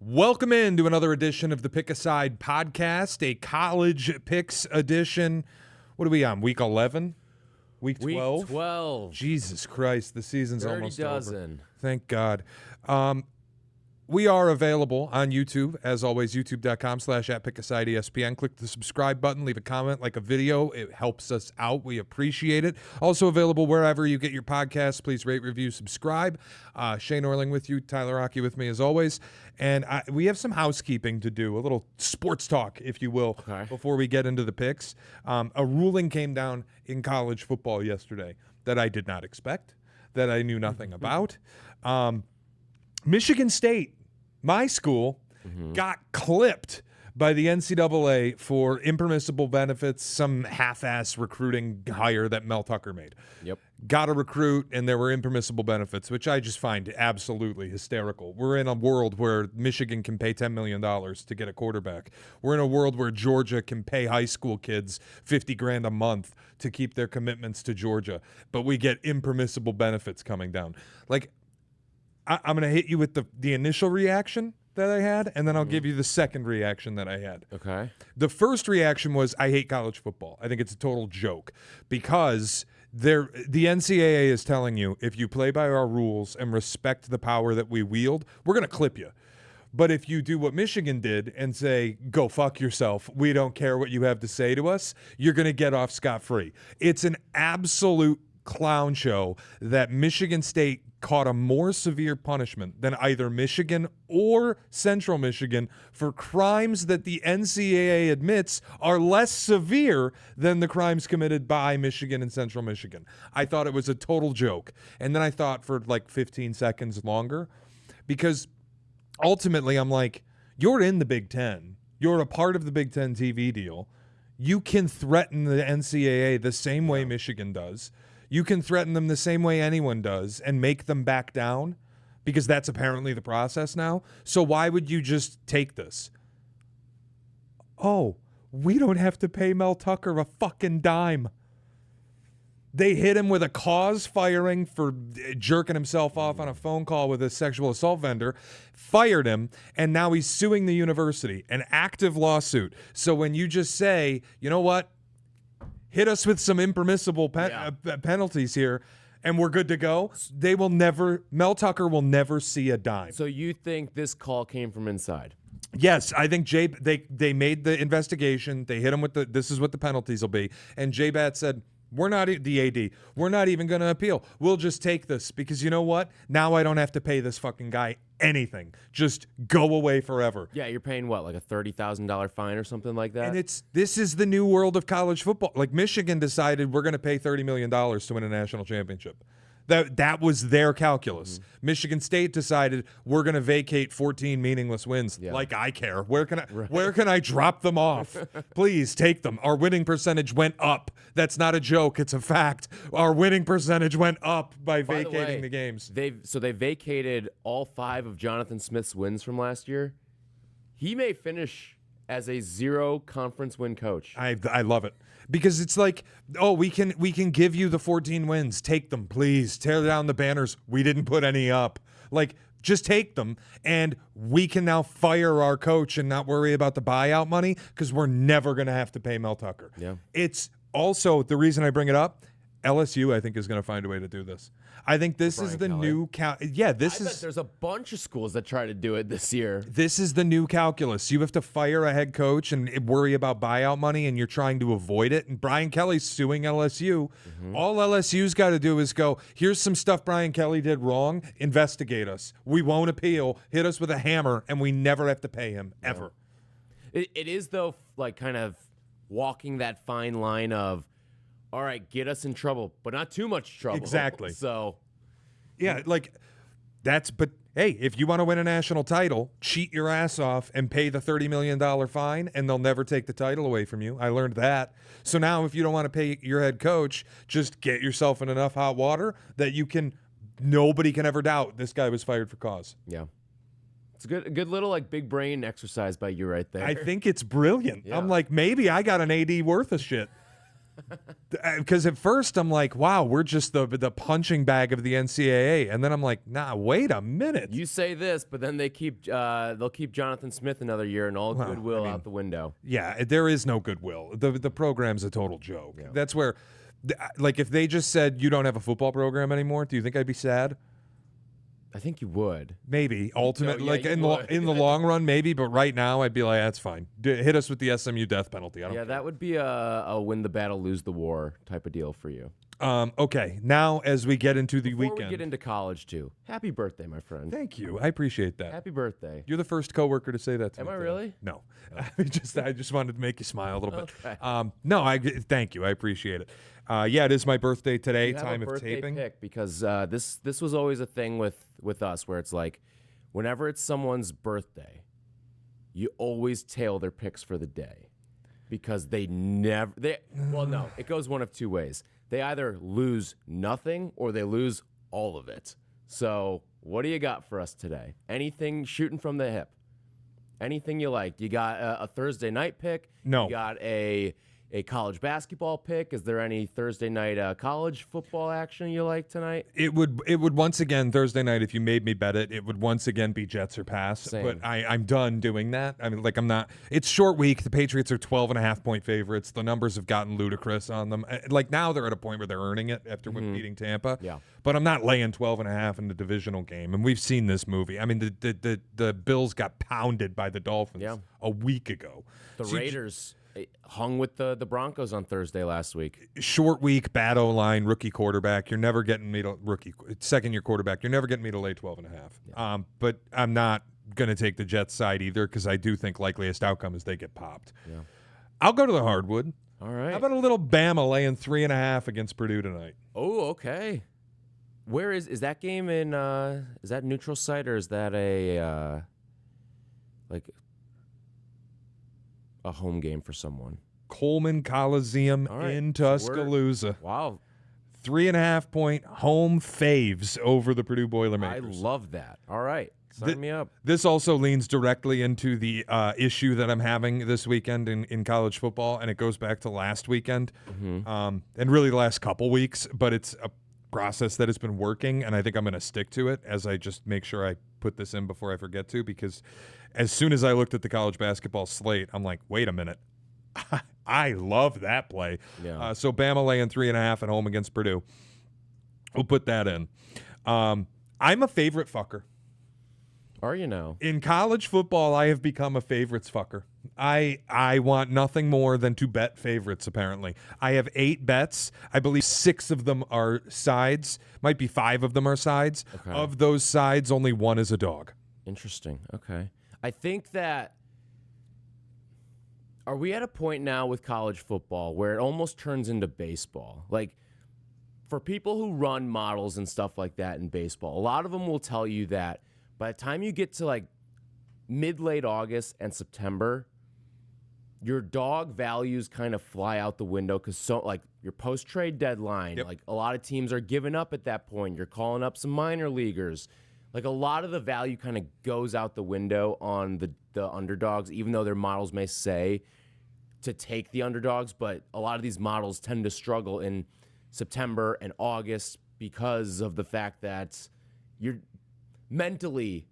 Welcome in to another edition of the Pick a Side podcast, a college picks edition. What are we on, week 11? Week 12? Week 12. Jesus Christ, the season's Dirty almost dozen. over. Thank God. We are available on YouTube, as always, youtube.com/@PickASideESPN. Click the subscribe button, leave a comment, like a video. It helps us out. We appreciate it. Also available wherever you get your podcasts. Please rate, review, subscribe. Shea Norling with you, Tyler Rocky with me as always. And we have some housekeeping to do, a little sports talk, if you will, before we get into the picks. A ruling came down in college football yesterday that I did not expect, that I knew nothing about. Michigan State, my school, got clipped by the NCAA for impermissible benefits, some half-ass recruiting hire that Mel Tucker made. Yep. Got a recruit, and there were impermissible benefits, which I just find absolutely hysterical. We're in a world where Michigan can pay $10 million to get a quarterback. We're in a world where Georgia can pay high school kids $50,000 a month to keep their commitments to Georgia, but we get impermissible benefits coming down. Like, I'm going to hit you with the initial reaction that I had, and then I'll give you the second reaction that I had. Okay. The first reaction was, I hate college football. I think it's a total joke because the NCAA is telling you, if you play by our rules and respect the power that we wield, we're going to clip you. But if you do what Michigan did and say, go fuck yourself, we don't care what you have to say to us, you're going to get off scot-free. It's an absolute clown show that Michigan State caught a more severe punishment than either Michigan or Central Michigan for crimes that the NCAA admits are less severe than the crimes committed by Michigan and Central Michigan. I thought it was a total joke. And then I thought for like 15 seconds longer, because ultimately I'm like, you're in the Big Ten. You're a part of the Big Ten TV deal. You can threaten the NCAA the same way Michigan does. You can threaten them the same way anyone does and make them back down, because that's apparently the process now. So why would you just take this? Oh, we don't have to pay Mel Tucker a fucking dime. They hit him with a cause firing for jerking himself off on a phone call with a sexual assault vendor, fired him, and now he's suing the university, an active lawsuit. So when you just say, you know what, hit us with some impermissible penalties here, and we're good to go, Mel Tucker will never see a dime. So you think this call came from inside? Yes, I think they made the investigation. They hit him with this is what the penalties will be. And J-Bat said, we're not the AD. We're not even going to appeal. We'll just take this because you know what? Now I don't have to pay this fucking guy anything. Just go away forever. Yeah, you're paying what, like a $30,000 fine or something like that? And this is the new world of college football. Like Michigan decided we're going to pay $30 million to win a national championship. That was their calculus. Michigan State decided we're going to vacate 14 meaningless wins. Yeah. Like I care. Where can I drop them off? Please take them. Our winning percentage went up. That's not a joke. It's a fact. Our winning percentage went up by vacating the games. They vacated all 5 of Jonathan Smith's wins from last year. He may finish as a 0 conference win coach. I love it. Because it's like, oh, we can give you the 14 wins. Take them, please. Tear down the banners. We didn't put any up. Like, just take them, and we can now fire our coach and not worry about the buyout money because we're never going to have to pay Mel Tucker. Yeah. It's also, the reason I bring it up, LSU, I think, is going to find a way to do this. I think this is the new bet there's a bunch of schools that try to do it this year. This is the new calculus. You have to fire a head coach and worry about buyout money, and you're trying to avoid it. And Brian Kelly's suing LSU. All LSU's got to do is go, here's some stuff Brian Kelly did wrong. Investigate us. We won't appeal. Hit us with a hammer, and we never have to pay him, ever. It is, though, like kind of walking that fine line of, all right, get us in trouble, but not too much trouble. Exactly. So, yeah, but hey, if you want to win a national title, cheat your ass off and pay the $30 million fine, and they'll never take the title away from you. I learned that. So now if you don't want to pay your head coach, just get yourself in enough hot water that nobody can ever doubt this guy was fired for cause. Yeah. It's a good little like big brain exercise by you right there. I think it's brilliant. Yeah. I'm like, maybe I got an AD worth of shit. Because at first I'm like, wow, we're just the punching bag of the NCAA, and then I'm like, nah, wait a minute. You say this, but then they'll keep Jonathan Smith another year, and all goodwill out the window. Yeah, there is no goodwill. The program's a total joke. Yeah. That's where, like, if they just said you don't have a football program anymore, do you think I'd be sad? I think you would. Maybe ultimately, like in the long run, maybe. But right now, I'd be like, that's fine. Hit us with the SMU death penalty. I don't care. That would be a win the battle, lose the war type of deal for you. Okay, now as we get into the weekend. Before we get into college, too. Happy birthday, my friend. Thank you. I appreciate that. Happy birthday. You're the first coworker to say that to me. Am I really? No. I just wanted to make you smile a little bit. Okay. No, thank you. I appreciate it. It is my birthday today, you have time a of birthday taping. Pick because this was always a thing with us where it's like, whenever it's someone's birthday, you always tail their picks for the day. Because it goes one of two ways. They either lose nothing or they lose all of it. So what do you got for us today? Anything shooting from the hip? Anything you like? You got a Thursday night pick? No. You got a college basketball pick? Is there any Thursday night college football action you like tonight? It would once again, Thursday night, if you made me bet it would once again be Jets or pass. Same. But I'm done doing that. I mean, like, I'm not. It's short week. The Patriots are 12.5-point favorites. The numbers have gotten ludicrous on them. Like, now they're at a point where they're earning it after beating Tampa. Yeah. But I'm not laying 12.5 in the divisional game. And we've seen this movie. I mean, the Bills got pounded by the Dolphins a week ago. The Raiders hung with the Broncos on Thursday last week. Short week, bad O-line, rookie quarterback. You're never getting me to second-year quarterback. You're never getting me to lay 12.5. Yeah. But I'm not going to take the Jets side either because I do think likeliest outcome is they get popped. Yeah. I'll go to the hardwood. All right. How about a little Bama laying 3.5 against Purdue tonight? Oh, okay. Where is that game in? Is that neutral site or is that a home game for someone? Coleman Coliseum in Tuscaloosa. Wow. 3.5-point home faves over the Purdue Boilermakers. I love that. All right. Sign me up. This also leans directly into the issue that I'm having this weekend in college football, and it goes back to last weekend and really the last couple weeks, but it's a process that has been working, and I think I'm going to stick to it as I just make sure I put this in before I forget to, because as soon as I looked at the college basketball slate, I'm like, wait a minute. I love that play. Yeah. So Bama laying 3.5 at home against Purdue. We'll put that in. I'm a favorite fucker. Are you now? In college football, I have become a favorites fucker. I want nothing more than to bet favorites, apparently. I have 8 bets. I believe 6 of them are sides. Might be 5 of them are sides. Okay. Of those sides, only 1 is a dog. Interesting. Okay. I think that... Are we at a point now with college football where it almost turns into baseball? Like, for people who run models and stuff like that in baseball, a lot of them will tell you that by the time you get to like mid-late August and September, your dog values kind of fly out the window because your post-trade deadline, like a lot of teams are giving up at that point. You're calling up some minor leaguers. Like a lot of the value kind of goes out the window on the underdogs, even though their models may say to take the underdogs. But a lot of these models tend to struggle in September and August because of the fact that you're mentally,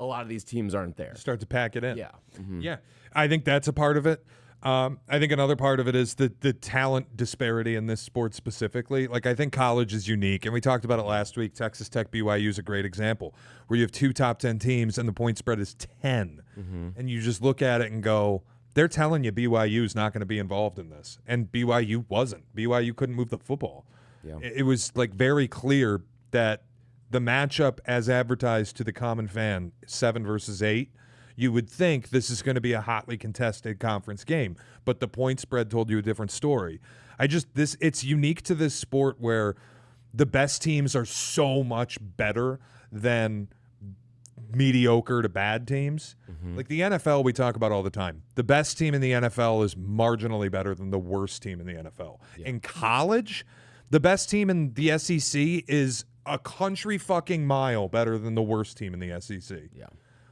a lot of these teams aren't there. Start to pack it in. Yeah. Mm-hmm. Yeah. I think that's a part of it. I think another part of it is the talent disparity in this sport specifically. Like, I think college is unique, and we talked about it last week. Texas Tech, BYU is a great example, where you have 2 top 10 teams and the point spread is 10. Mm-hmm. And you just look at it and go, they're telling you BYU is not going to be involved in this. And BYU wasn't. BYU couldn't move the football. Yeah. It was like very clear that the matchup as advertised to the common fan, 7 versus 8, you would think this is going to be a hotly contested conference game, but the point spread told you a different story. It's unique to this sport where the best teams are so much better than mediocre to bad teams. Mm-hmm. Like the NFL we talk about all the time. The best team in the NFL is marginally better than the worst team in the NFL. Yeah. In college, the best team in the SEC is a country fucking mile better than the worst team in the SEC. Yeah.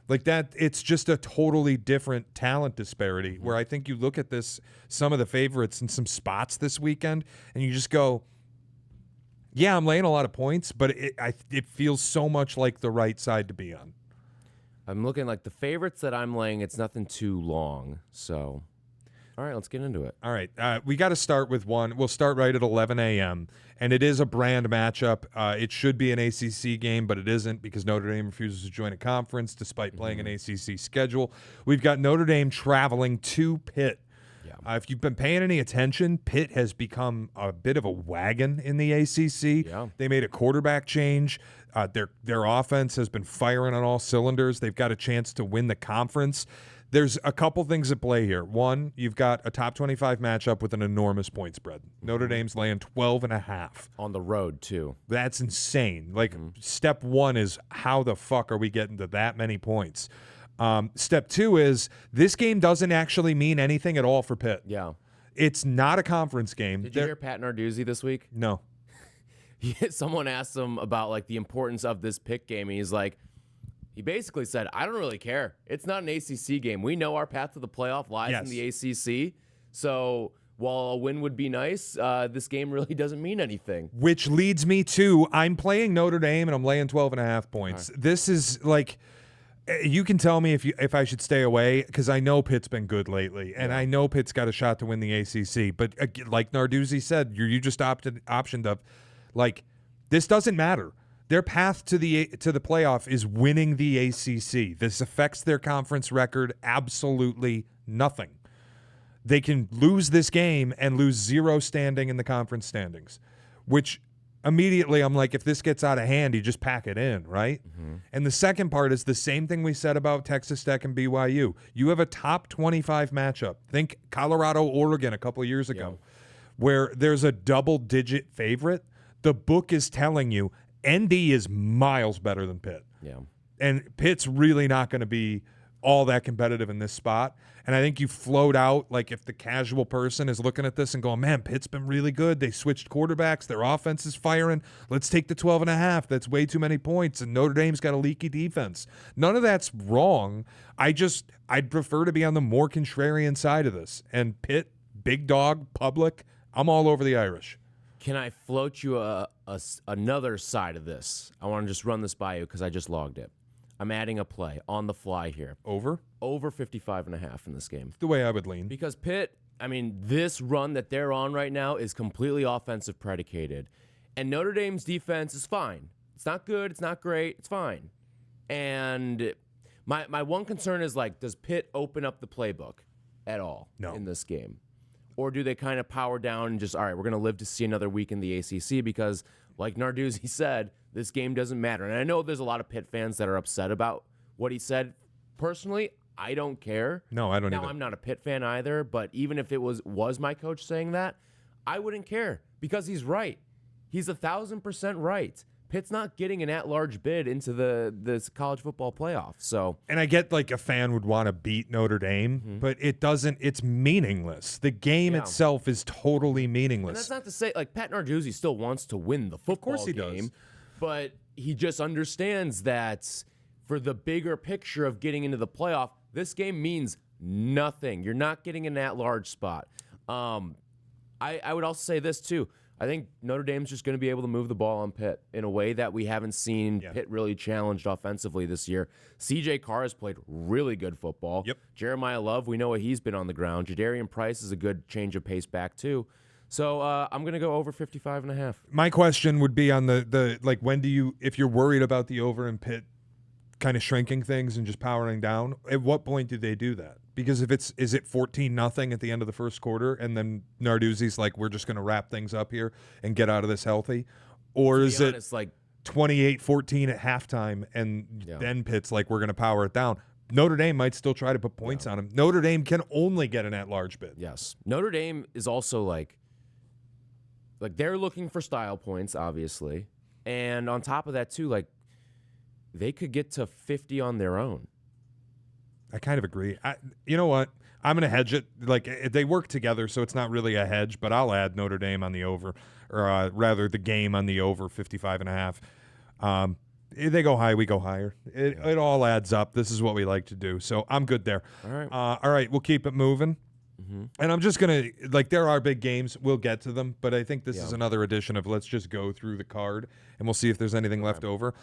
Like that, it's just a totally different talent disparity where I think you look at some of the favorites in some spots this weekend, and you just go, yeah, I'm laying a lot of points, but it feels so much like the right side to be on. I'm looking like the favorites that I'm laying, it's nothing too long. So, all right, let's get into it. All right, we got to start with one. We'll start right at 11 a.m., and it is a brand matchup. It should be an ACC game, but it isn't because Notre Dame refuses to join a conference despite playing an ACC schedule. We've got Notre Dame traveling to Pitt. Yeah. If you've been paying any attention, Pitt has become a bit of a wagon in the ACC. Yeah. They made a quarterback change. Their offense has been firing on all cylinders. They've got a chance to win the conference. There's a couple things at play here. One, you've got a top 25 matchup with an enormous point spread. Notre Dame's laying 12.5. On the road, too. That's insane. Like, step one is how the fuck are we getting to that many points? Step two is this game doesn't actually mean anything at all for Pitt. Yeah. It's not a conference game. Did you hear Pat Narduzzi this week? No. Someone asked him about, like, the importance of this Pitt game, and he's like, he basically said, I don't really care. It's not an ACC game. We know our path to the playoff lies in the ACC. So while a win would be nice, this game really doesn't mean anything. Which leads me to I'm playing Notre Dame and I'm laying 12.5 points. Right. This is like you can tell me if I should stay away because I know Pitt's been good lately and I know Pitt's got a shot to win the ACC. But like Narduzzi said, you just optioned of like this doesn't matter. Their path to the playoff is winning the ACC. This affects their conference record absolutely nothing. They can lose this game and lose 0 standing in the conference standings, which immediately I'm like, if this gets out of hand, you just pack it in, right? Mm-hmm. And the second part is the same thing we said about Texas Tech and BYU. You have a top 25 matchup. Think Colorado-Oregon a couple of years ago, where there's a double-digit favorite. The book is telling you ND is miles better than Pitt. Yeah. And Pitt's really not going to be all that competitive in this spot. And I think you float out, like if the casual person is looking at this and going, man, Pitt's been really good. They switched quarterbacks. Their offense is firing. Let's take the 12.5. That's way too many points. And Notre Dame's got a leaky defense. None of that's wrong. I'd prefer to be on the more contrarian side of this. And Pitt, big dog, public, I'm all over the Irish. Can I float you another side of this? I want to just run this by you because I just logged it. I'm adding a play on the fly here. Over 55.5 in this game. The way I would lean. Because Pitt, I mean, this run that they're on right now is completely offensive predicated. And Notre Dame's defense is fine. It's not good. It's not great. It's fine. And my one concern is, like, does Pitt open up the playbook at all in this game? Or do they kind of power down and just, all right, we're going to live to see another week in the ACC because, like Narduzzi said, this game doesn't matter. And I know there's a lot of Pitt fans that are upset about what he said. Personally, I don't care. No, I don't either. Now, I'm not a Pitt fan either, but even if it was my coach saying that, I wouldn't care because he's right. He's 1,000% right. Pitt's not getting an at-large bid into the college football playoff. So, and I get like a fan would want to beat Notre Dame, but it doesn't. It's meaningless. The game itself is totally meaningless. And that's not to say like Pat Narduzzi still wants to win the football game. Of course he does. But he just understands that for the bigger picture of getting into the playoff, this game means nothing. You're not getting an at-large spot. I would also say this too. I think Notre Dame's just going to be able to move the ball on Pitt in a way that we haven't seen Pitt really challenged offensively this year. C.J. Carr has played really good football. Yep. Jeremiah Love, we know what he's been on the ground. Jadarian Price is a good change of pace back too. So I'm going to go over 55.5. My question would be on the like, when do you, if you're worried about the over in Pitt kind of shrinking things and just powering down, at what point do they do that? Because if is it 14-0 at the end of the first quarter and then Narduzzi's like, we're just going to wrap things up here and get out of this healthy? Or is it like 28-14 at halftime and then Pitt's like, we're going to power it down? Notre Dame might still try to put points on him. Notre Dame can only get an at-large bid. Yes. Notre Dame is also like they're looking for style points, obviously. And on top of that, too, like they could get to 50 on their own. I kind of agree. You know what? I'm going to hedge it. Like they work together, so it's not really a hedge, but I'll add Notre Dame on the over, or rather the game on the over 55.5. They go high, we go higher. It all adds up. This is what we like to do. So I'm good there. All right. All right, we'll keep it moving. And I'm just going to, like, there are big games. We'll get to them. But I think this is another edition of let's just go through the card, and we'll see if there's anything left over.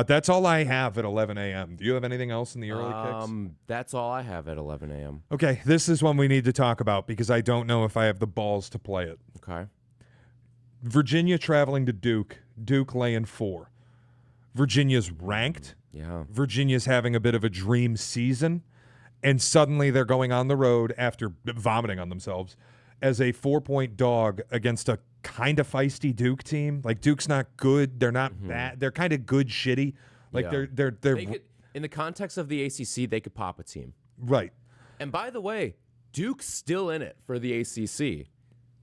That's all I have at 11 a.m. Do you have anything else in the early kicks? That's all I have at 11 a.m. Okay, this is one we need to talk about because I don't know if I have the balls to play it. Okay. Virginia traveling to Duke. Duke laying 4. Virginia's ranked. Yeah. Virginia's having a bit of a dream season. And suddenly they're going on the road after vomiting on themselves as a 4-point dog against a kind of feisty Duke team. Like, Duke's not good. They're not bad. They're kind of good shitty. Like, they're in the context of the ACC, they could pop a team. right. And by the way, Duke's still in it for the ACC.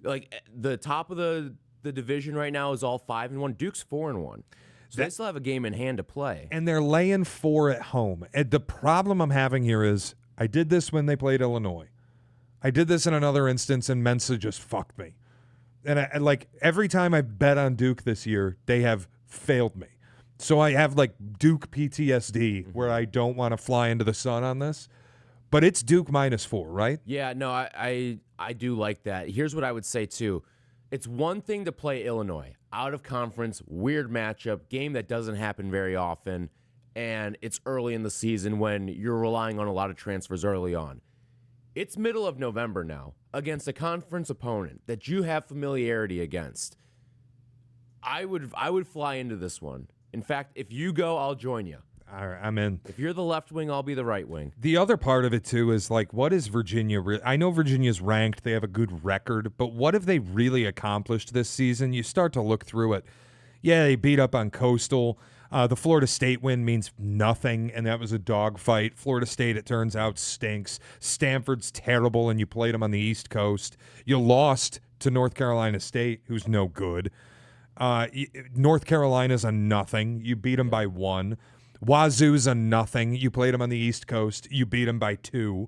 Like, the top of the division right now is all 5-1. Duke's 4-1. So they still have a game in hand to play. And they're laying 4 at home. And the problem I'm having here is I did this when they played Illinois. I did this in another instance, and Mensa just fucked me. And I, like, every time I bet on Duke this year, they have failed me. So I have, like, Duke PTSD where I don't want to fly into the sun on this. But it's Duke -4, right? Yeah, no, I do like that. Here's what I would say, too. It's one thing to play Illinois, out of conference, weird matchup, game that doesn't happen very often, and it's early in the season when you're relying on a lot of transfers early on. It's middle of November now against a conference opponent that you have familiarity against. I would fly into this one. In fact, if you go, I'll join you. All right, I'm in. If you're the left wing, I'll be the right wing. The other part of it, too, is, like, what is Virginia? I know Virginia's ranked. They have a good record. But what have they really accomplished this season? You start to look through it. Yeah, they beat up on Coastal. The Florida State win means nothing, and that was a dogfight. Florida State, it turns out, stinks. Stanford's terrible, and you played them on the East Coast. You lost to North Carolina State, who's no good. North Carolina's a nothing. You beat them by 1. Wazoo's a nothing. You played them on the East Coast. You beat them by 2.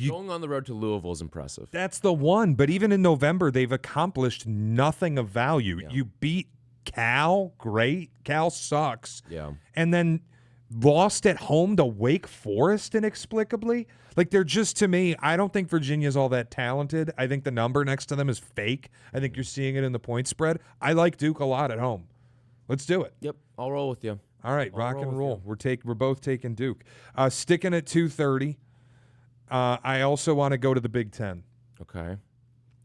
Going on the road to Louisville is impressive. That's the one. But even in November, they've accomplished nothing of value. Yeah. You beat Cal, great. Cal sucks. Yeah. And then lost at home to Wake Forest inexplicably. Like, they're just, to me, I don't think Virginia's all that talented. I think the number next to them is fake. I think you're seeing it in the point spread. I like Duke a lot at home. Let's do it. Yep, I'll roll with you. All right, rock and roll. We're both taking Duke. Sticking at 2:30. I also want to go to the Big Ten. Okay.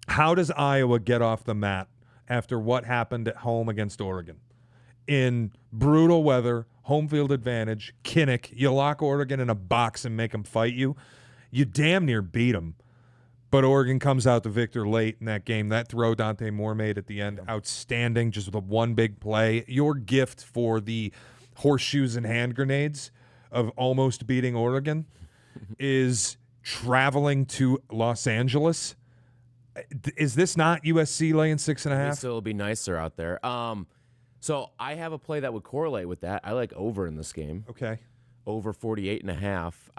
How does Iowa get off the mat after what happened at home against Oregon? In brutal weather, home field advantage, Kinnick, you lock Oregon in a box and make them fight you. You damn near beat them. But Oregon comes out the victor late in that game. That throw Dante Moore made at the end, outstanding, just with a one big play. Your gift for the horseshoes and hand grenades of almost beating Oregon is traveling to Los Angeles. Is this not USC laying 6.5? So it'll be nicer out there. So I have a play that would correlate with that. I like over in this game. Okay. Over 48.5.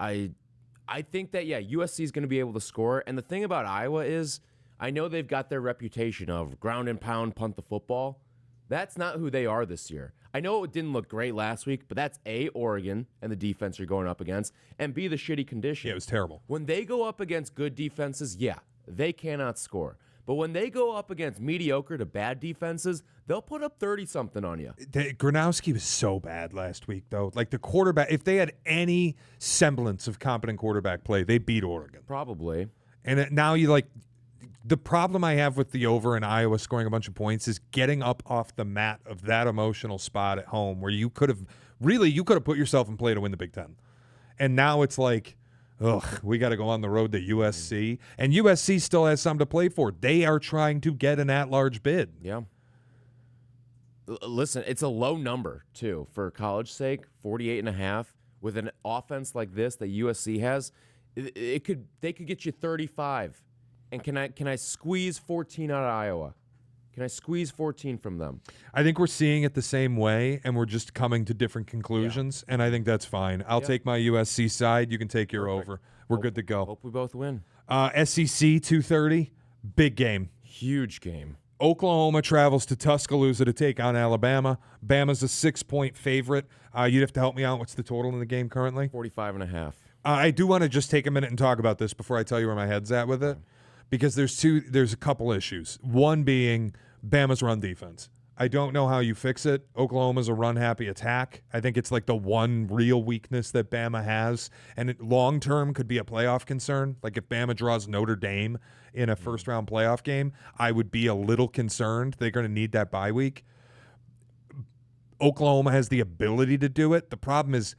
I think that, yeah, USC is going to be able to score. And the thing about Iowa is I know they've got their reputation of ground and pound, punt the football. That's not who they are this year. I know it didn't look great last week, but that's A, Oregon and the defense you're going up against, and B, the shitty condition. Yeah, it was terrible. When they go up against good defenses, yeah, they cannot score. But when they go up against mediocre to bad defenses, they'll put up 30-something on you. Gronowski was so bad last week, though. Like, the quarterback, if they had any semblance of competent quarterback play, they beat Oregon. Probably. And now you, like, the problem I have with the over in Iowa scoring a bunch of points is getting up off the mat of that emotional spot at home where you could have put yourself in play to win the Big Ten. And now it's like, ugh, we got to go on the road to USC. And USC still has something to play for. They are trying to get an at-large bid. Yeah. Listen, it's a low number, too, for college sake, 48.5. With an offense like this that USC has, they could get you 35. And can I squeeze 14 out of Iowa? Can I squeeze 14 from them? I think we're seeing it the same way, and we're just coming to different conclusions, and I think that's fine. I'll take my USC side. You can take your over. We're good to go. Hope we both win. SEC 2:30, big game. Huge game. Oklahoma travels to Tuscaloosa to take on Alabama. Bama's a 6-point favorite. You'd have to help me out. What's the total in the game currently? 45.5. I do want to just take a minute and talk about this before I tell you where my head's at with it, because there's a couple issues. One being Bama's run defense. I don't know how you fix it. Oklahoma's a run-happy attack. I think it's like the one real weakness that Bama has, and it long-term could be a playoff concern. Like if Bama draws Notre Dame in a first-round playoff game, I would be a little concerned. They're going to need that bye week. Oklahoma has the ability to do it. The problem is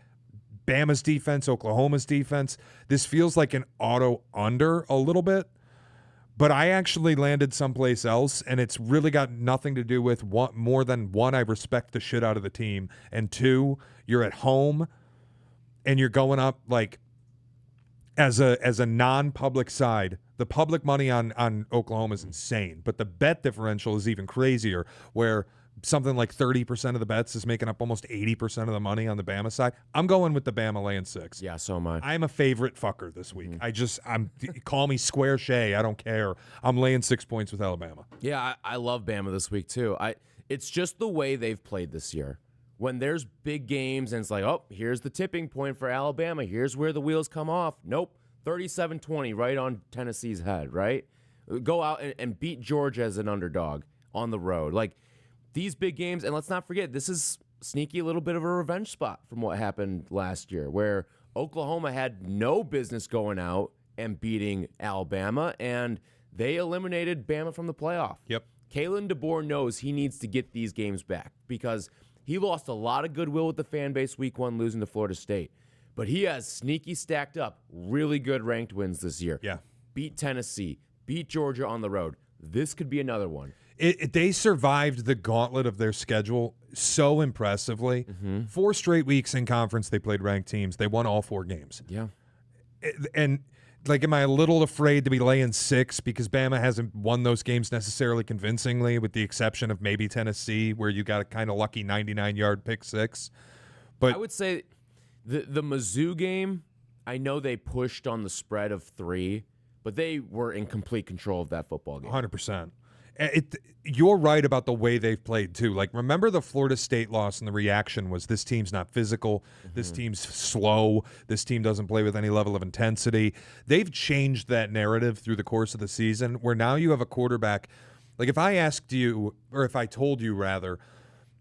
Bama's defense, Oklahoma's defense. This feels like an auto under a little bit. But I actually landed someplace else, and it's really got nothing to do with more than one, I respect the shit out of the team, and two, you're at home, and you're going up like as a non-public side. The public money on Oklahoma is insane, but the bet differential is even crazier, where something like 30% of the bets is making up almost 80% of the money on the Bama side. I'm going with the Bama laying 6. Yeah, so am I. I'm a favorite fucker this week. Call me Square Shea. I don't care. I'm laying 6 points with Alabama. Yeah, I love Bama this week too. It's just the way they've played this year. When there's big games and it's like, oh, here's the tipping point for Alabama. Here's where the wheels come off. Nope, 37-20 right on Tennessee's head, right? Go out and beat Georgia as an underdog on the road. Like, these big games, and let's not forget, this is sneaky a little bit of a revenge spot from what happened last year, where Oklahoma had no business going out and beating Alabama, and they eliminated Bama from the playoff. Yep. Kalen DeBoer knows he needs to get these games back because he lost a lot of goodwill with the fan base week 1 losing to Florida State. But he has sneaky stacked up really good ranked wins this year. Yeah. Beat Tennessee, beat Georgia on the road. This could be another one. They survived the gauntlet of their schedule so impressively. 4 straight weeks in conference, they played ranked teams. They won all 4 games. Yeah. And, like, am I a little afraid to be laying 6 because Bama hasn't won those games necessarily convincingly, with the exception of maybe Tennessee, where you got a kind of lucky 99-yard pick 6? But I would say the Mizzou game, I know they pushed on the spread of 3, but they were in complete control of that football game. 100%. You're right about the way they've played too. Like, remember the Florida State loss, and the reaction was, this team's not physical, this team's slow, this team doesn't play with any level of intensity. They've changed that narrative through the course of the season, where now you have a quarterback. Like, if I asked you, or if I told you rather,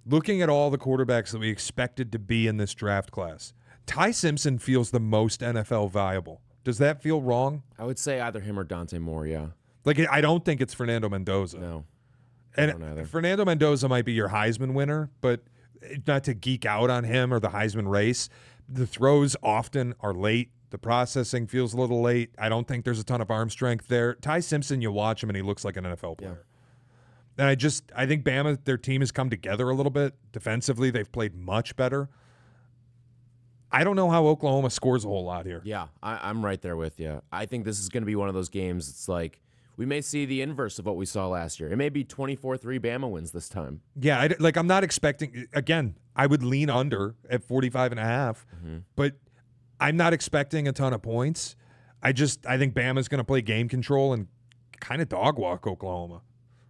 looking at all the quarterbacks that we expected to be in this draft class, Ty Simpson feels the most NFL viable. Does that feel wrong? I would say either him or Dante Moore, yeah. Like, I don't think it's Fernando Mendoza. No. And Fernando Mendoza might be your Heisman winner, but not to geek out on him or the Heisman race. The throws often are late. The processing feels a little late. I don't think there's a ton of arm strength there. Ty Simpson, you watch him and he looks like an NFL player. Yeah. And I think Bama, their team has come together a little bit. Defensively, they've played much better. I don't know how Oklahoma scores a whole lot here. Yeah, I'm right there with you. I think this is going to be one of those games. It's like, we may see the inverse of what we saw last year. It may be 24-3 Bama wins this time. Yeah, I'm not expecting, again, I would lean under at 45.5, but I'm not expecting a ton of points. I think Bama's going to play game control and kind of dog walk Oklahoma.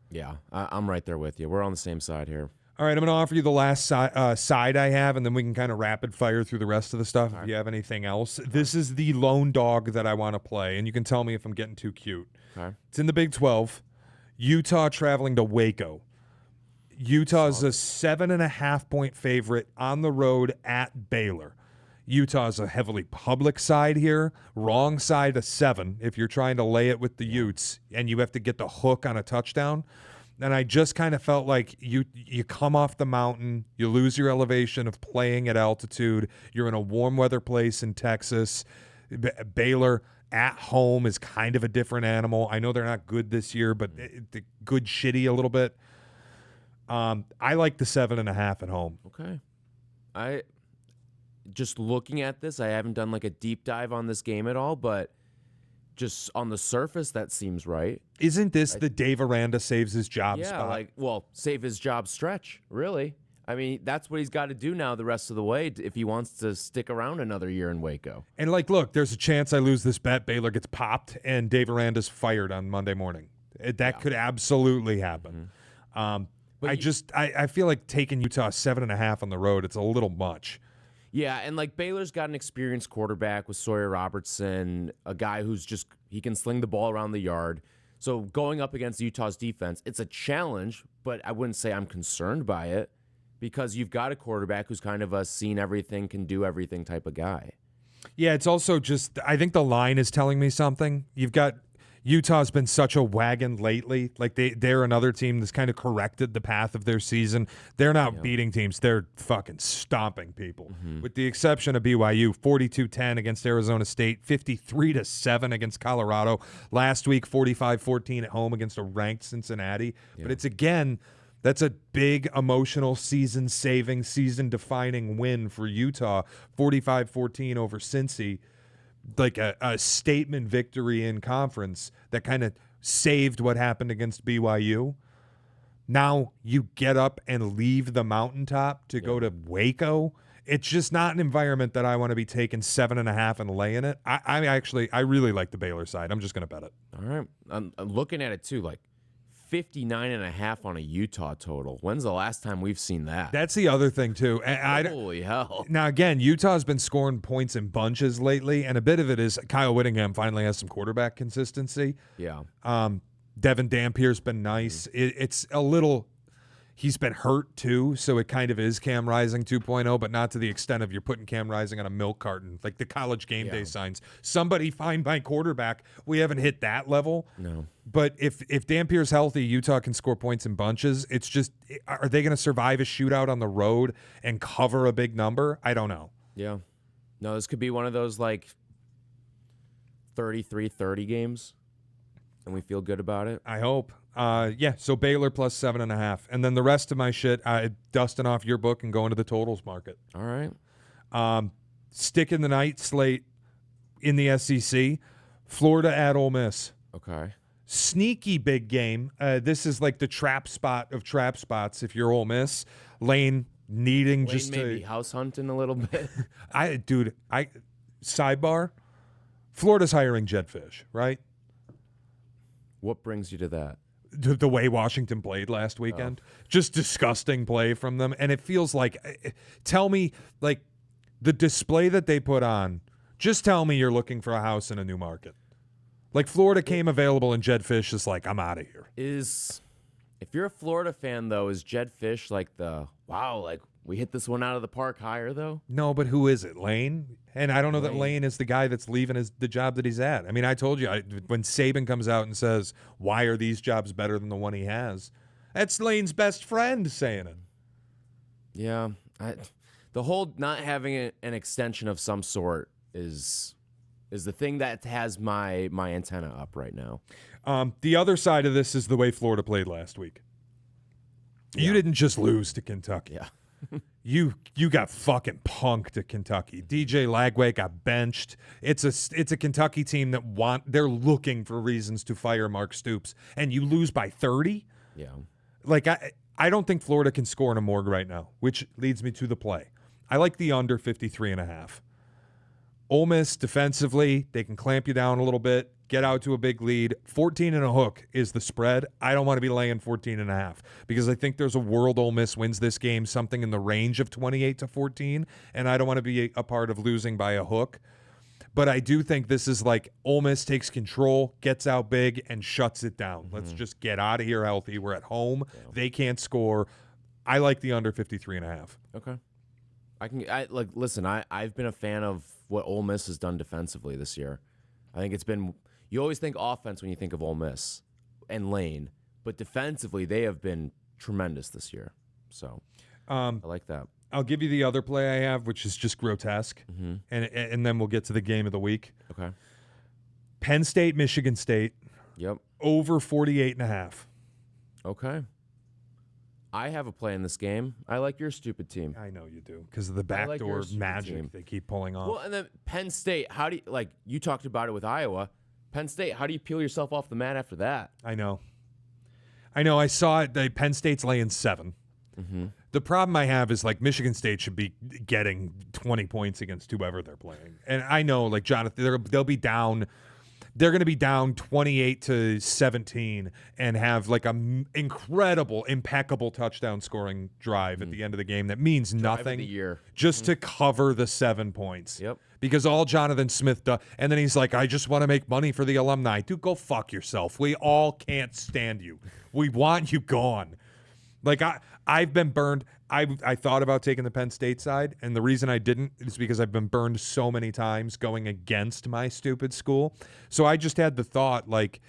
Yeah, I'm right there with you. We're on the same side here. All right, I'm going to offer you the last side I have, and then we can kind of rapid fire through the rest of the stuff if you have anything else. This is the lone dog that I want to play, and you can tell me if I'm getting too cute. Okay. It's in the Big 12. Utah traveling to Waco. Utah's a 7.5-point favorite on the road at Baylor. Utah's a heavily public side here. Wrong side of 7 if you're trying to lay it with the Utes, and you have to get the hook on a touchdown. And I just kind of felt like you come off the mountain, you lose your elevation of playing at altitude. You're in a warm weather place in Texas. Baylor at home is kind of a different animal. I know they're not good this year, but good shitty a little bit. I like the 7.5 at home. Okay. Just looking at this, I haven't done like a deep dive on this game at all, but just on the surface, that seems right. Isn't this the Dave Aranda saves his job spot? Save his job stretch, really. I mean, that's what he's got to do now the rest of the way if he wants to stick around another year in Waco. And, look, there's a chance I lose this bet. Baylor gets popped, and Dave Aranda's fired on Monday morning. That could absolutely happen. I feel like taking Utah 7.5 on the road, it's a little much. Yeah, and like Baylor's got an experienced quarterback with Sawyer Robertson, a guy who's he can sling the ball around the yard. So going up against Utah's defense, it's a challenge, but I wouldn't say I'm concerned by it because you've got a quarterback who's kind of a seen everything, can do everything type of guy. Yeah, it's also I think the line is telling me something. You've got Utah's been such a wagon lately. Like they're another team that's kind of corrected the path of their season. They're not beating teams. They're fucking stomping people. With the exception of BYU, 42-10 against Arizona State, 53-7 against Colorado. Last week, 45-14 at home against a ranked Cincinnati. But it's that's a big emotional season-saving, season-defining win for Utah, 45-14 over Cincy. Like a statement victory in conference that kind of saved what happened against BYU. Now you get up and leave the mountaintop to go to Waco. It's just not an environment that I want to be taking 7.5 and laying it. I really like the Baylor side. I'm just going to bet it. All right. I'm looking at it too, like 59.5 on a Utah total. When's the last time we've seen that? That's the other thing, too. Holy hell. Now, again, Utah's been scoring points in bunches lately, and a bit of it is Kyle Whittingham finally has some quarterback consistency. Yeah. Devin Dampier's been nice. It's a little... He's been hurt, too, so it kind of is Cam Rising 2.0, but not to the extent of you're putting Cam Rising on a milk carton, like the college game day signs. Somebody find my quarterback. We haven't hit that level. No. But if Dampier's healthy, Utah can score points in bunches. It's just, are they going to survive a shootout on the road and cover a big number? I don't know. Yeah. No, this could be one of those, like, 33-30 games, and we feel good about it. I hope. So Baylor plus 7.5. And then the rest of my shit, dusting off your book and going to the totals market. All right. Stick in the night slate in the SEC. Florida at Ole Miss. Okay. Sneaky big game. This is like the trap spot of trap spots if you're Ole Miss. Lane needing just maybe house hunting a little bit. Sidebar. Florida's hiring Jed Fish, right? What brings you to that? The way Washington played last weekend. Just disgusting play from them. And it feels like, tell me, like, the display that they put on, just tell me you're looking for a house in a new market. Like, Florida came available and Jed Fish is like, I'm out of here. If you're a Florida fan, though, is Jed Fish like we hit this one out of the park higher, though? No, but who is it? Lane? And I don't know that Lane is the guy that's leaving the job that he's at. I mean, I told you, when Saban comes out and says, why are these jobs better than the one he has? That's Lane's best friend saying it. Yeah. The whole not having an extension of some sort is the thing that has my antenna up right now. The other side of this is the way Florida played last week. Yeah. You didn't just lose to Kentucky. Yeah. You got fucking punked at Kentucky. DJ Lagway got benched. It's a Kentucky team that they're looking for reasons to fire Mark Stoops, and you lose by 30? Yeah. Like I don't think Florida can score in a morgue right now, which leads me to the play. I like the under 53.5. Ole Miss defensively, they can clamp you down a little bit, get out to a big lead. 14 and a hook is the spread. I don't want to be laying 14.5 because I think there's a world Ole Miss wins this game something in the range of 28-14, and I don't want to be a part of losing by a hook. But I do think this is like Ole Miss takes control, gets out big, and shuts it down. Mm-hmm. Let's just get out of here healthy. We're at home. Yeah. They can't score. I like the under 53.5. Okay. Listen, I've been a fan of what Ole Miss has done defensively this year. I think it's been, you always think offense when you think of Ole Miss and Lane, but defensively they have been tremendous this year. So I like that. I'll give you the other play I have, which is just grotesque, and then we'll get to the game of the week. Okay. Penn State, Michigan State. Yep. Over 48.5. Okay. I have a play in this game. I like your stupid team. I know you do because of the backdoor magic team they keep pulling off. Well, and then Penn State, how do you, you talked about it with Iowa. Penn State, how do you peel yourself off the mat after that? I know. I saw it. Penn State's laying 7. Mm-hmm. The problem I have is Michigan State should be getting 20 points against whoever they're playing. And I know Jonathan, they'll be down. they're going to be down 28-17 and have like a incredible, impeccable touchdown scoring drive at the end of the game that means nothing the year. just to cover the 7 points. Yep. Because all Jonathan Smith does, and then he's like, I just want to make money for the alumni. Dude, go fuck yourself. We all can't stand you. We want you gone. Like, I've been burned. I thought about taking the Penn State side, and the reason I didn't is because I've been burned so many times going against my stupid school. So I just had the thought, like,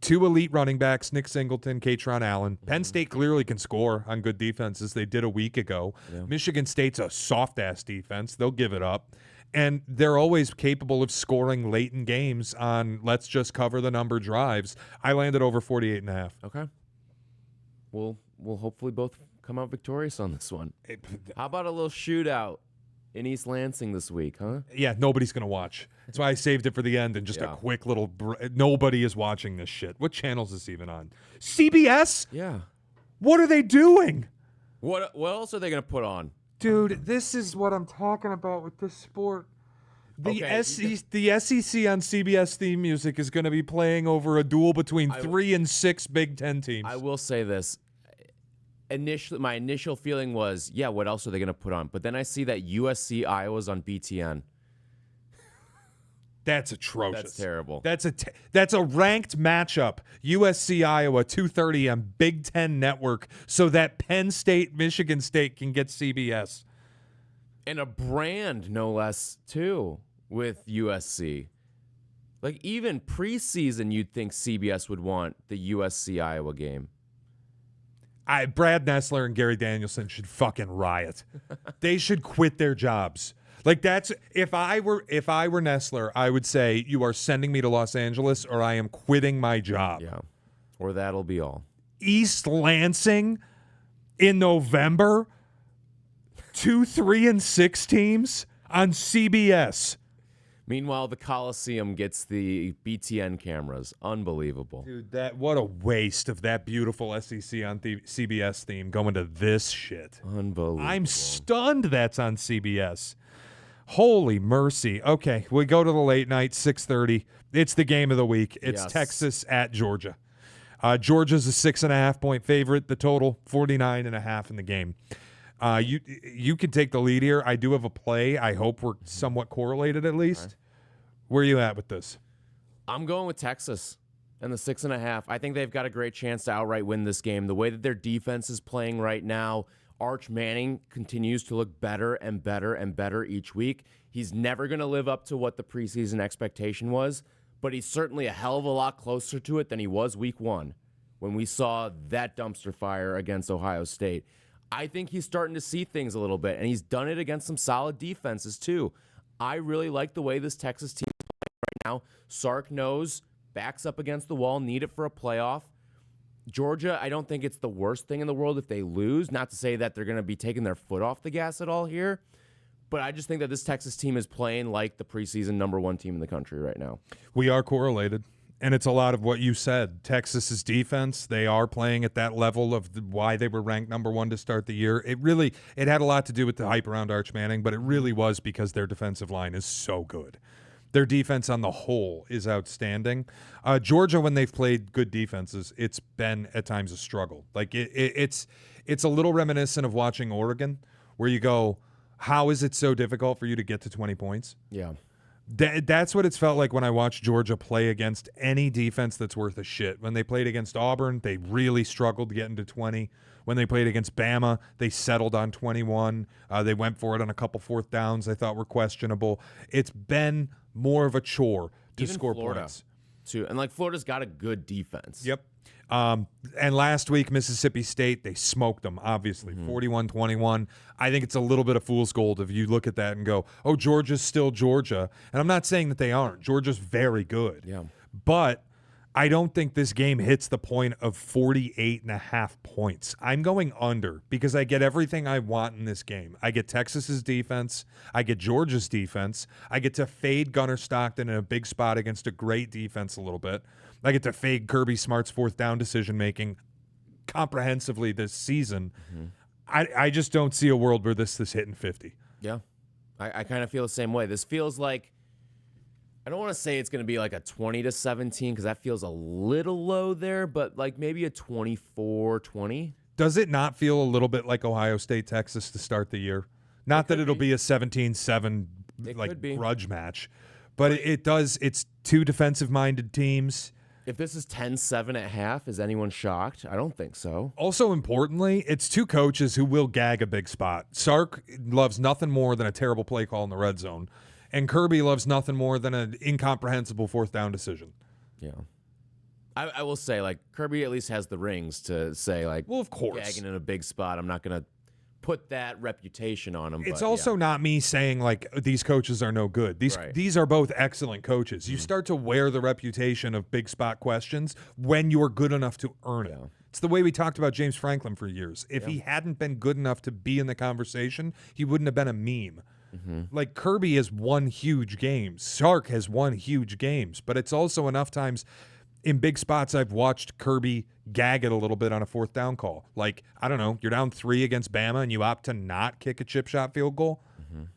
2 elite running backs, Nick Singleton, Katron Allen. Penn State clearly can score on good defenses. They did a week ago. Yeah. Michigan State's a soft-ass defense. They'll give it up. And they're always capable of scoring late in games on let's just cover the number drives. I landed over 48.5. Okay. We'll hopefully both come out victorious on this one. How about a little shootout in East Lansing this week, huh? Yeah, nobody's going to watch. That's why I saved it for the end and just a quick little nobody is watching this shit. What channel is this even on? CBS? Yeah. What are they doing? What else are they going to put on? Dude, this is what I'm talking about with this sport. The SEC on CBS theme music is going to be playing over a duel between 3 and 6 Big Ten teams. I will say this. My initial feeling was, yeah, what else are they going to put on? But then I see that USC Iowa's on BTN. That's atrocious. That's terrible. That's a ranked matchup. USC Iowa 2:30 on Big Ten Network, so that Penn State Michigan State can get CBS. And a brand, no less, too, with USC. Like, even preseason, you'd think CBS would want the USC Iowa game. Brad Nessler and Gary Danielson should fucking riot. They should quit their jobs. Like, that's if I were Nessler, I would say you are sending me to Los Angeles or I am quitting my job. Yeah. Or that'll be all. East Lansing in November. 2, 3, and 6 teams on CBS. Meanwhile, the Coliseum gets the BTN cameras. Unbelievable. Dude, what a waste of that beautiful SEC on the CBS theme going to this shit. Unbelievable. I'm stunned that's on CBS. Holy mercy. Okay, we go to the late night, 6:30. It's the game of the week. It's Texas at Georgia. Georgia's a 6.5-point favorite. The total, 49.5 in the game. You can take the lead here. I do have a play. I hope we're somewhat correlated at least. Right. Where are you at with this? I'm going with Texas and the 6.5. I think they've got a great chance to outright win this game. The way that their defense is playing right now, Arch Manning continues to look better and better and better each week. He's never going to live up to what the preseason expectation was, but he's certainly a hell of a lot closer to it than he was week 1 when we saw that dumpster fire against Ohio State. I think he's starting to see things a little bit, and he's done it against some solid defenses, too. I really like the way this Texas team is playing right now. Sark knows, backs up against the wall, need it for a playoff. Georgia, I don't think it's the worst thing in the world if they lose. Not to say that they're going to be taking their foot off the gas at all here, but I just think that this Texas team is playing like the preseason #1 team in the country right now. We are correlated. And it's a lot of what you said. Texas's defense, they are playing at that level of why they were ranked #1 to start the year. It had a lot to do with the hype around Arch Manning, but it really was because their defensive line is so good. Their defense on the whole is outstanding. Georgia, when they've played good defenses, it's been at times a struggle. Like it's a little reminiscent of watching Oregon, where you go, how is it so difficult for you to get to 20 points? Yeah. That's what it's felt like when I watched Georgia play against any defense that's worth a shit. When they played against Auburn, they really struggled to get into 20. When they played against Bama, they settled on 21. They went for it on a couple 4th downs I thought were questionable. It's been more of a chore to score points. Too. And, Florida's got a good defense. Yep. And last week, Mississippi State, they smoked them, obviously, 41-21. I think it's a little bit of fool's gold if you look at that and go, oh, Georgia's still Georgia. And I'm not saying that they aren't. Georgia's very good. Yeah. But I don't think this game hits the point of 48.5 points. I'm going under because I get everything I want in this game. I get Texas's defense. I get Georgia's defense. I get to fade Gunnar Stockton in a big spot against a great defense a little bit. I get to fade Kirby Smart's 4th down decision-making comprehensively this season. I just don't see a world where this is hitting 50. Yeah. I kind of feel the same way. This feels like I don't want to say it's going to be like a 20-17 because that feels a little low there, but like maybe a 24-20. Does it not feel a little bit like Ohio State, Texas to start the year? Not that it'll be a 17-7 like grudge match, but it does. It's two defensive-minded teams. If this is 10-7 at half, is anyone shocked? I don't think so. Also, importantly, it's two coaches who will gag a big spot. Sark loves nothing more than a terrible play call in the red zone, and Kirby loves nothing more than an incomprehensible fourth down decision. Yeah. I will say, like, Kirby at least has the rings to say, like, well, of course, gagging in a big spot. I'm not going to put that reputation on him. It's also not me saying like these coaches are no good. These are both excellent coaches. You start to wear the reputation of big spot questions when you're good enough to earn it. It's the way we talked about James Franklin for years. If he hadn't been good enough to be in the conversation, he wouldn't have been a meme. Like Kirby has won huge games. Sark has won huge games, but it's also enough times in big spots I've watched Kirby gag it a little bit on a fourth down call. Like, I don't know, you're down 3 against Bama and you opt to not kick a chip shot field goal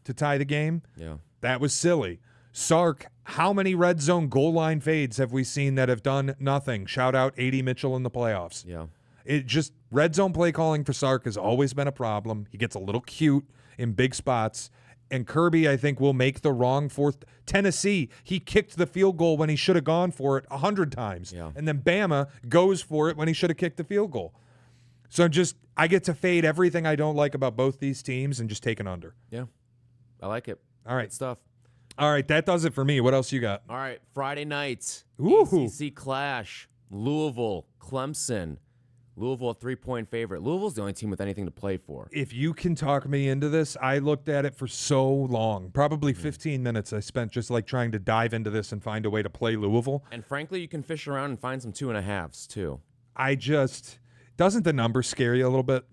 to tie the game. Yeah. That was silly. Sark, how many red zone goal line fades have we seen that have done nothing? Shout out A.D. Mitchell in the playoffs. Yeah. It just, red zone play calling for Sark has always been a problem. He gets a little cute in big spots. And Kirby, I think, will make the wrong fourth. Tennessee, he kicked the field goal when he should have gone for it 100 times. Yeah. And then Bama goes for it when he should have kicked the field goal. So I get to fade everything I don't like about both these teams and just take an under. Yeah. I like it. All right. Good stuff. All right. That does it for me. What else you got? All right. Friday night. Ooh. ACC Clash. Louisville. Clemson. Louisville, a 3-point favorite. Louisville's the only team with anything to play for. If you can talk me into this, I looked at it for so long. Probably 15 minutes I spent just like trying to dive into this and find a way to play Louisville. And frankly, you can fish around and find some 2.5s too. Doesn't the number scare you a little bit?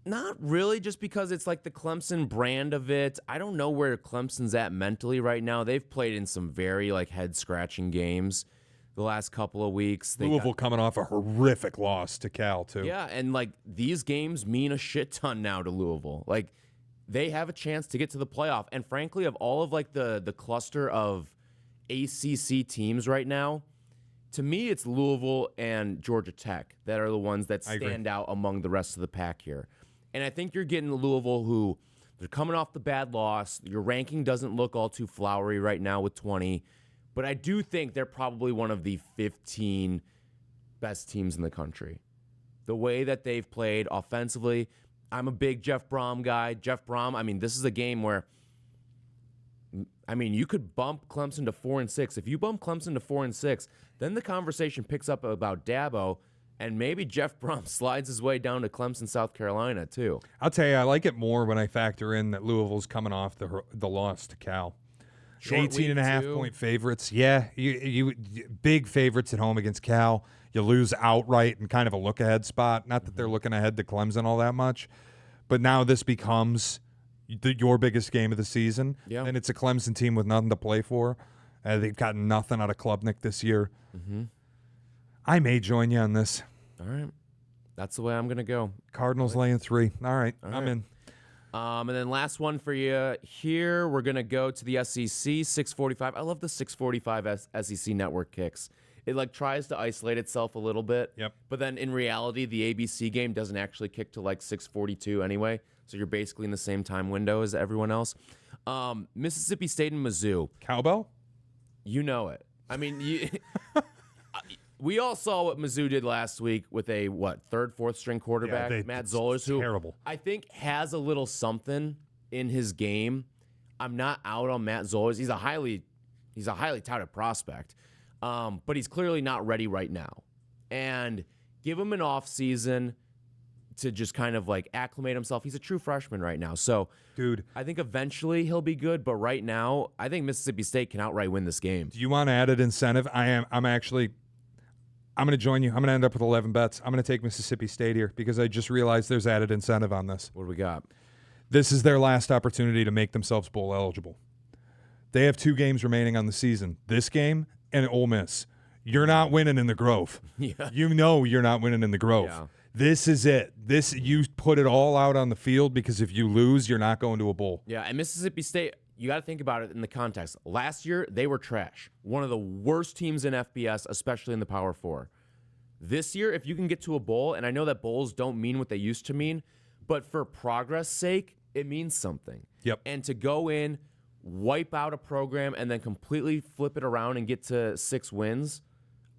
Not really, just because it's like the Clemson brand of it. I don't know where Clemson's at mentally right now. They've played in some very like head-scratching games the last couple of weeks. Louisville coming off a horrific loss to Cal, too. Yeah, and, like, these games mean a shit ton now to Louisville. Like, they have a chance to get to the playoff. And, frankly, of all of, like, the cluster of ACC teams right now, to me, it's Louisville and Georgia Tech that are the ones that stand out among the rest of the pack here. And I think you're getting Louisville who, they're coming off the bad loss. Your ranking doesn't look all too flowery right now with 20. But I do think they're probably one of the 15 best teams in the country. The way that they've played offensively, I'm a big Jeff Brom guy. Jeff Brom, I mean, this is a game where, I mean, you could bump Clemson to 4-6. If you bump Clemson to 4-6, then the conversation picks up about Dabo, and maybe Jeff Brom slides his way down to Clemson, South Carolina, too. I'll tell you, I like it more when I factor in that Louisville's coming off the loss to Cal. 18.5-point favorites. Yeah, you big favorites at home against Cal. You lose outright in kind of a look-ahead spot. Not that they're looking ahead to Clemson all that much, but now this becomes your biggest game of the season, and it's a Clemson team with nothing to play for. They've gotten nothing out of Klubnik this year. I may join you on this. All right. That's the way I'm going to go. Cardinals laying 3. All right, I'm in. And then last one for you here, we're going to go to the SEC, 645. I love the 645 SEC network kicks. It like tries to isolate itself a little bit. Yep. But then in reality, the ABC game doesn't actually kick to like 642 anyway. So you're basically in the same time window as everyone else. Mississippi State and Mizzou. Cowbell? You know it. I mean, we all saw what Mizzou did last week with a, third, fourth string quarterback, Matt Zollers, who terrible. I think has a little something in his game. I'm not out on Matt Zollers. He's a highly touted prospect, but he's clearly not ready right now. And give him an off season to just kind of like acclimate himself. He's a true freshman right now. So, dude, I think eventually he'll be good, but right now, I think Mississippi State can outright win this game. Do you want added incentive? I'm going to join you. I'm going to end up with 11 bets. I'm going to take Mississippi State here because I just realized there's added incentive on this. What do we got? This is their last opportunity to make themselves bowl eligible. They have 2 games remaining on the season. This game and Ole Miss. You're not winning in the Grove. Yeah. You know you're not winning in the Grove. Yeah. This is it. You put it all out on the field because if you lose, you're not going to a bowl. Yeah, and Mississippi State, you got to think about it in the context. Last year, they were trash. One of the worst teams in FBS, especially in the Power 4. This year, if you can get to a bowl, and I know that bowls don't mean what they used to mean, but for progress' sake, it means something. Yep. And to go in, wipe out a program, and then completely flip it around and get to 6 wins,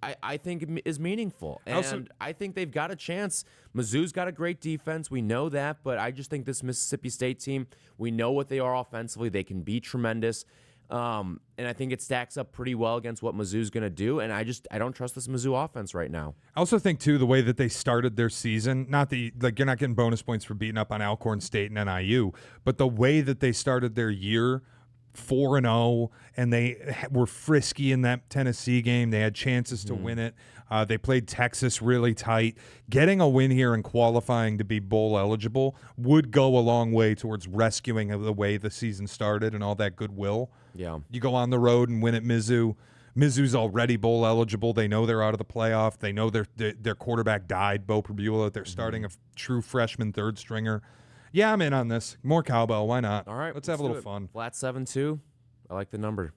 I think is meaningful. And I think they've got a chance. Mizzou's got a great defense. We know that, but I just think this Mississippi State team, we know what they are offensively. They can be tremendous. And I think it stacks up pretty well against what Mizzou's going to do. And I don't trust this Mizzou offense right now. I also think, too, the way that they started their season, not the like you're not getting bonus points for beating up on Alcorn State and NIU, but the way that they started their year 4-0, and they were frisky in that Tennessee game. They had chances to win it. They played Texas really tight. Getting a win here and qualifying to be bowl eligible would go a long way towards rescuing the way the season started and all that goodwill. Yeah. You go on the road and win at Mizzou. Mizzou's already bowl eligible. They know they're out of the playoff. They know their quarterback died, Bo Perbula. They're starting a true freshman third stringer. Yeah, I'm in on this. More cowbell. Why not? All right. Let's have a little fun. Flat 7-2. I like the number.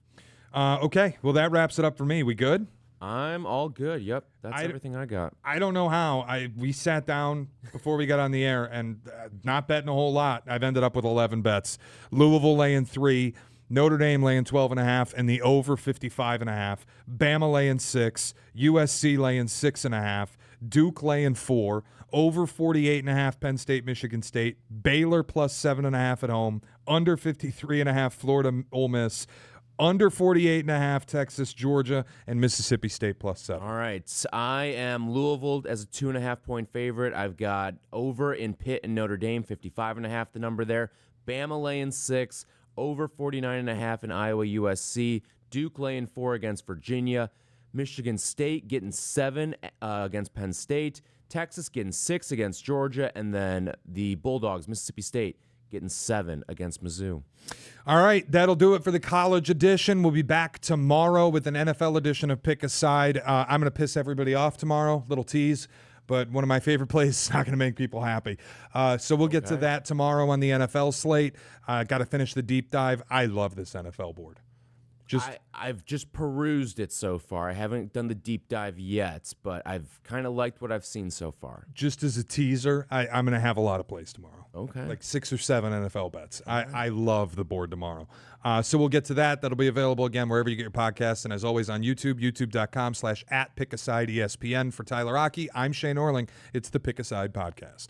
Okay. Well, that wraps it up for me. We good? I'm all good. Yep. That's everything I got. I don't know how. We sat down before we got on the air and not betting a whole lot. I've ended up with 11 bets. Louisville laying 3. Notre Dame laying 12.5 and the over 55.5. Bama laying 6. USC laying 6.5. Duke laying 4. Over 48.5 Penn State, Michigan State. Baylor plus 7.5 at home. Under 53.5 Florida, Ole Miss. Under 48.5 Texas, Georgia, and Mississippi State plus 7. All right. I am Louisville as a 2.5-point favorite. I've got over in Pitt and Notre Dame, 55.5 the number there. Bama laying 6. Over 49.5 in Iowa, USC. Duke laying 4 against Virginia. Michigan State getting 7 against Penn State. Texas getting 6 against Georgia. And then the Bulldogs, Mississippi State, getting 7 against Mizzou. All right, that'll do it for the college edition. We'll be back tomorrow with an NFL edition of Pick a Side. I'm going to piss everybody off tomorrow. Little tease. But one of my favorite plays is not going to make people happy. So we'll get to that tomorrow on the NFL slate. Got to finish the deep dive. I love this NFL board. I've just perused it so far. I haven't done the deep dive yet, but I've kind of liked what I've seen so far. Just as a teaser, I'm going to have a lot of plays tomorrow. Okay. Like 6 or 7 NFL bets. I love the board tomorrow. So we'll get to that. That'll be available again wherever you get your podcasts. And as always on YouTube, youtube.com/@PickAsideESPN. For Tyler Aki, I'm Shea Norling. It's the Pick a Side podcast.